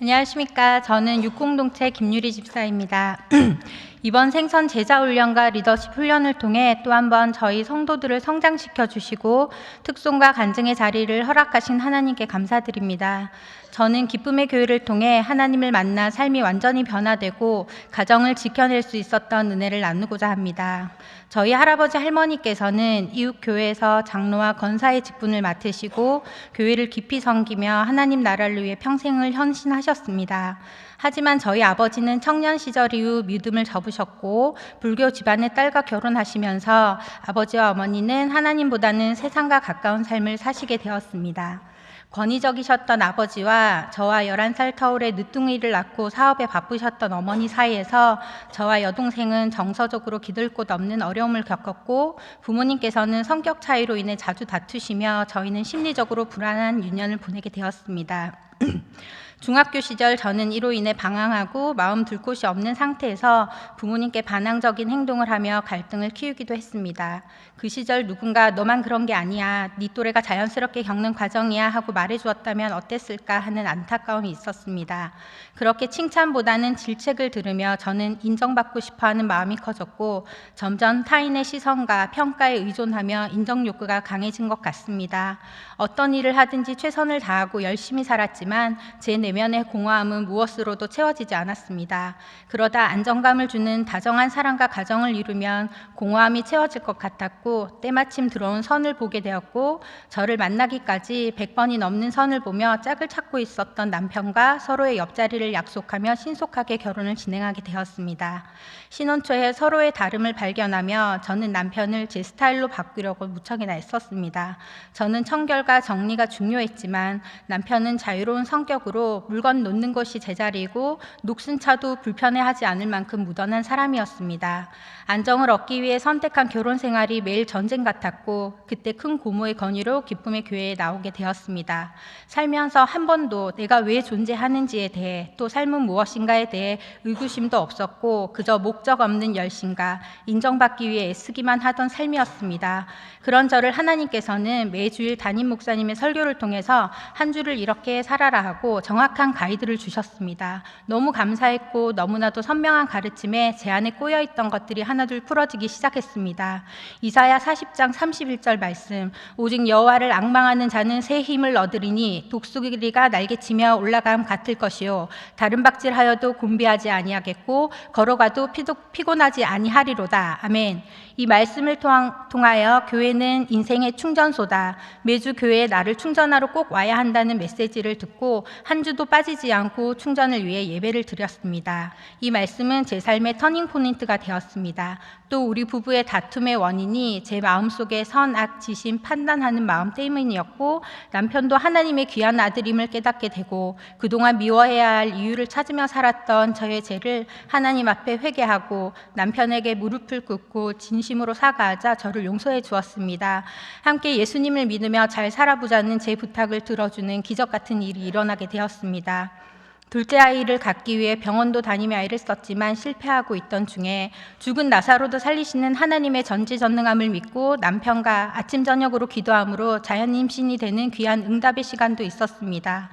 안녕하십니까. 저는 육공동체 김유리 집사입니다. 이번 생선 제자 훈련과 리더십 훈련을 통해 또 한 번 저희 성도들을 성장시켜 주시고 특송과 간증의 자리를 허락하신 하나님께 감사드립니다. 저는 기쁨의 교회를 통해 하나님을 만나 삶이 완전히 변화되고 가정을 지켜낼 수 있었던 은혜를 나누고자 합니다. 저희 할아버지 할머니께서는 이웃 교회에서 장로와 권사의 직분을 맡으시고 교회를 깊이 섬기며 하나님 나라를 위해 평생을 헌신하셨습니다. 하지만 저희 아버지는 청년 시절 이후 믿음을 접으셨고 불교 집안의 딸과 결혼하시면서 아버지와 어머니는 하나님보다는 세상과 가까운 삶을 사시게 되었습니다. 권위적이셨던 아버지와 저와 11살 터울의 늦둥이를 낳고 사업에 바쁘셨던 어머니 사이에서 저와 여동생은 정서적으로 기댈 곳 없는 어려움을 겪었고 부모님께서는 성격 차이로 인해 자주 다투시며 저희는 심리적으로 불안한 유년을 보내게 되었습니다. 중학교 시절 저는 이로 인해 방황하고 마음 둘 곳이 없는 상태에서 부모님께 반항적인 행동을 하며 갈등을 키우기도 했습니다. 그 시절 누군가 너만 그런 게 아니야, 네 또래가 자연스럽게 겪는 과정이야 하고 말해주었다면 어땠을까 하는 안타까움이 있었습니다. 그렇게 칭찬보다는 질책을 들으며 저는 인정받고 싶어하는 마음이 커졌고 점점 타인의 시선과 평가에 의존하며 인정 욕구가 강해진 것 같습니다. 어떤 일을 하든지 최선을 다하고 열심히 살았지만 제 내면의 공허함은 무엇으로도 채워지지 않았습니다. 그러다 안정감을 주는 다정한 사랑과 가정을 이루면 공허함이 채워질 것 같았고 때마침 들어온 선을 보게 되었고 저를 만나기까지 100번이 넘는 선을 보며 짝을 찾고 있었던 남편과 서로의 옆자리를 약속하며 신속하게 결혼을 진행하게 되었습니다. 신혼 초에 서로의 다름을 발견하며 저는 남편을 제 스타일로 바꾸려고 무척이나 애썼습니다. 저는 청결과 정리가 중요했지만 남편은 자유로운 성격으로 물건 놓는 것이 제자리이고 녹슨 차도 불편해하지 않을 만큼 무던한 사람이었습니다. 안정을 얻기 위해 선택한 결혼 생활이 매일 전쟁 같았고 그때 큰 고모의 건의로 기쁨의 교회에 나오게 되었습니다. 살면서 한 번도 내가 왜 존재하는지에 대해 또 삶은 무엇인가에 대해 의구심도 없었고 그저 목적 없는 열심과 인정받기 위해 애쓰기만 하던 삶이었습니다. 그런 저를 하나님께서는 매주일 담임 목사님의 설교를 통해서 한 주를 이렇게 살아라 하고 정확한 가이드를 주셨습니다. 너무 감사했고 너무나도 선명한 가르침에 제 안에 꼬여있던 것들이 하나둘 풀어지기 시작했습니다. 이사야 40장 31절 말씀, 오직 여호와를 앙망하는 자는 새 힘을 얻으리니 독수리가 날개치며 올라감 같을 것이요 다른 박질하여도 곤비하지 아니하겠고 걸어가도 피곤하지 아니하리로다. 아멘. 이 말씀을 통하여 교회는 인생의 충전소다. 매주 교회에 나를 충전하러 꼭 와야 한다는 메시지를 듣고 한 주도 빠지지 않고 충전을 위해 예배를 드렸습니다. 이 말씀은 제 삶의 터닝포인트가 되었습니다. 또 우리 부부의 다툼의 원인이 제 마음속에 선악 지심 판단하는 마음 때문이었고 남편도 하나님의 귀한 아들임을 깨닫게 되고 그동안 미워해야 할 이유를 찾으며 살았던 저의 죄를 하나님 앞에 회개하고 남편에게 무릎을 꿇고 진심으로 사과하자 저를 용서해 주었습니다. 함께 예수님을 믿으며 잘 살아보자는 제 부탁을 들어주는 기적 같은 일이 일어나게 되었습니다. 둘째 아이를 갖기 위해 병원도 다니며 애를 썼지만 실패하고 있던 중에 죽은 나사로도 살리시는 하나님의 전지전능함을 믿고 남편과 아침 저녁으로 기도함으로 자연 임신이 되는 귀한 응답의 시간도 있었습니다.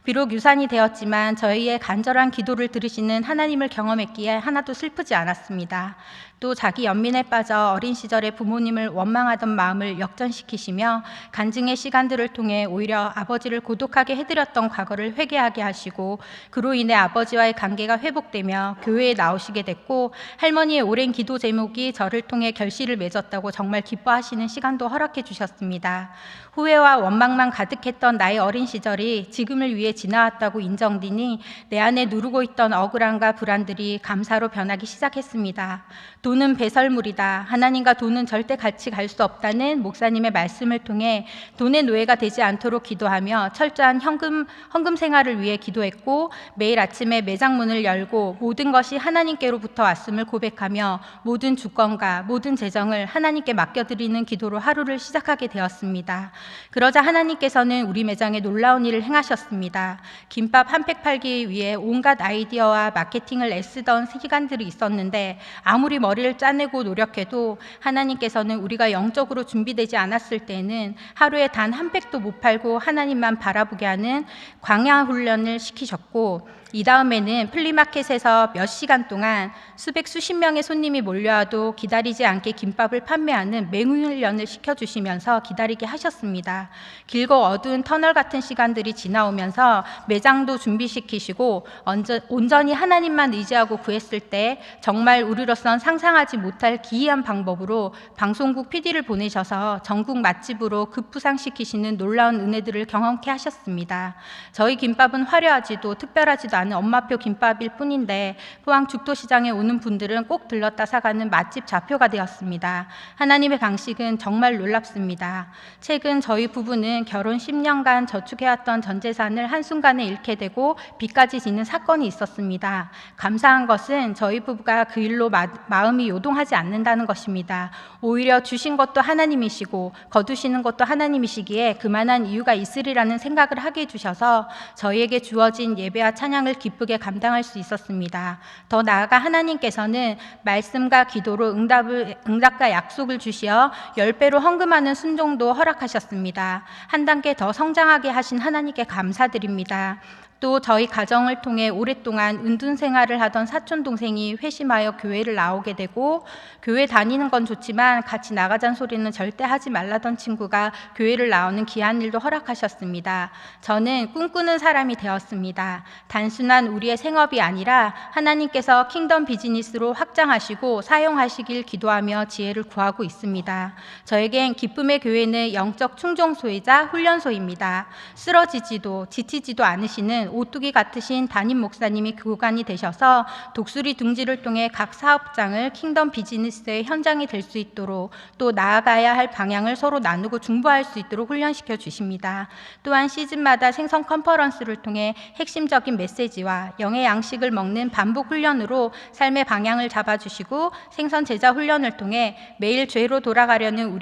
비록 유산이 되었지만 저희의 간절한 기도를 들으시는 하나님을 경험했기에 하나도 슬프지 않았습니다. 또 자기 연민에 빠져 어린 시절에 부모님을 원망하던 마음을 역전시키시며 간증의 시간들을 통해 오히려 아버지를 고독하게 해드렸던 과거를 회개하게 하시고 그로 인해 아버지와의 관계가 회복되며 교회에 나오시게 됐고 할머니의 오랜 기도 제목이 저를 통해 결실을 맺었다고 정말 기뻐하시는 시간도 허락해 주셨습니다. 후회와 원망만 가득했던 나의 어린 시절이 지금을 위해 지나왔다고 인정되니 내 안에 누르고 있던 억울함과 불안들이 감사로 변하기 시작했습니다. 돈은 배설물이다. 하나님과 돈은 절대 같이 갈 수 없다는 목사님의 말씀을 통해 돈의 노예가 되지 않도록 기도하며 철저한 헌금 생활을 위해 기도했고 매일 아침에 매장 문을 열고 모든 것이 하나님께로부터 왔음을 고백하며 모든 주권과 모든 재정을 하나님께 맡겨드리는 기도로 하루를 시작하게 되었습니다. 그러자 하나님께서는 우리 매장에 놀라운 일을 행하셨습니다. 있었습니다. 김밥 한 팩 팔기 위해 온갖 아이디어와 마케팅을 애쓰던 시간들이 있었는데 아무리 머리를 짜내고 노력해도 하나님께서는 우리가 영적으로 준비되지 않았을 때는 하루에 단 한 팩도 못 팔고 하나님만 바라보게 하는 광야 훈련을 시키셨고, 이 다음에는 플리마켓에서 몇 시간 동안 수십 명의 손님이 몰려와도 기다리지 않게 김밥을 판매하는 맹훈련을 시켜주시면서 기다리게 하셨습니다. 길고 어두운 터널 같은 시간들이 지나오면서 매장도 준비시키시고 온전히 하나님만 의지하고 구했을 때 정말 우리로선 상상하지 못할 기이한 방법으로 방송국 PD를 보내셔서 전국 맛집으로 급부상시키시는 놀라운 은혜들을 경험케 하셨습니다. 저희 김밥은 화려하지도 특별하지도 않은 엄마표 김밥일 뿐인데 포항 죽도시장에 오는 분들은 꼭 들렀다 사가는 맛집 좌표가 되었습니다. 하나님의 방식은 정말 놀랍습니다. 최근 저희 부부는 결혼 10년간 저축해왔던 전 재산을 한순간에 잃게 되고 빚까지 지는 사건이 있었습니다. 감사한 것은 저희 부부가 그 일로 마음이 요동하지 않는다는 것입니다. 오히려 주신 것도 하나님이시고 거두시는 것도 하나님이시기에 그만한 이유가 있으리라는 생각을 하게 해주셔서 저희에게 주어진 예배와 찬양을 기쁘게 감당할 수 있었습니다. 더 나아가 하나님께서는 말씀과 기도로 응답과 약속을 주시어 10배로 헌금하는 순종도 허락하셨습니다. 한 단계 더 성장하게 하신 하나님께 감사드립니다. 또 저희 가정을 통해 오랫동안 은둔 생활을 하던 사촌 동생이 회심하여 교회를 나오게 되고, 교회 다니는 건 좋지만 같이 나가자는 소리는 절대 하지 말라던 친구가 교회를 나오는 귀한 일도 허락하셨습니다. 저는 꿈꾸는 사람이 되었습니다. 단순한 우리의 생업이 아니라 하나님께서 킹덤 비즈니스로 확장하시고 사용하시길 기도하며 지혜를 구하고 있습니다. 저에겐 기쁨의 교회는 영적 충정소이자 훈련소입니다. 쓰러지지도 지치지도 않으시는 오뚜기 같으신 담임 목사님이 교관이 되셔서 독수리 둥지를 통해 각 사업장을 킹덤 비즈니스의 현장이 될 수 있도록, 또 나아가야 할 방향을 서로 나누고 중보할 수 있도록 훈련시켜 주십니다. 또한 시즌마다 생성 컨퍼런스를 통해 핵심적인 메시지와 영의 양식을 먹는 반복 훈련으로 삶의 방향을 잡아주시고, 생선 제자 훈련을 통해 매일 죄로 돌아가려는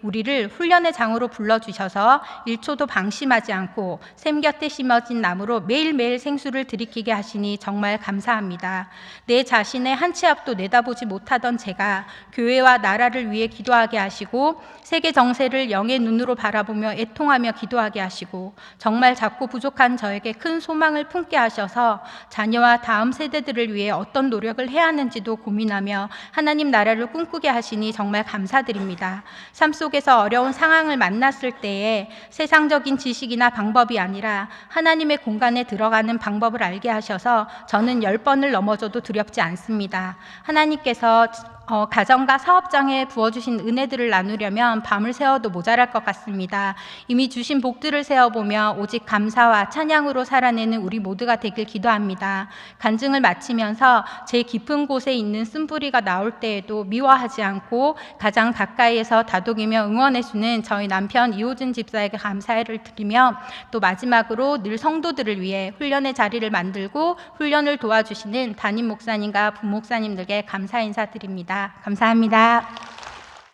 우리를 훈련의 장으로 불러주셔서 1초도 방심하지 않고 샘 곁에 심어진 나무로 매일매일 생수를 들이키게 하시니 정말 감사합니다. 내 자신의 한 치 앞도 내다보지 못하던 제가 교회와 나라를 위해 기도하게 하시고, 세계 정세를 영의 눈으로 바라보며 애통하며 기도하게 하시고, 정말 작고 부족한 저에게 큰 소망을 품게 하셔서 자녀와 다음 세대들을 위해 어떤 노력을 해야 하는지도 고민하며 하나님 나라를 꿈꾸게 하시니 정말 감사드립니다. 삶 속에서 어려운 상황을 만났을 때에 세상적인 지식이나 방법이 아니라 하나님의 공간에 들어가는 방법을 알게 하셔서 저는 10번을 넘어져도 두렵지 않습니다. 하나님께서 가정과 사업장에 부어주신 은혜들을 나누려면 밤을 새워도 모자랄 것 같습니다. 이미 주신 복들을 세어보며 오직 감사와 찬양으로 살아내는 우리 모두가 되길 기도합니다. 간증을 마치면서 제 깊은 곳에 있는 쓴뿌리가 나올 때에도 미워하지 않고 가장 가까이에서 다독이며 응원해주는 저희 남편 이호준 집사에게 감사를 드리며, 또 마지막으로 늘 성도들을 위해 훈련의 자리를 만들고 훈련을 도와주시는 담임 목사님과 부목사님들께 감사 인사드립니다. 감사합니다.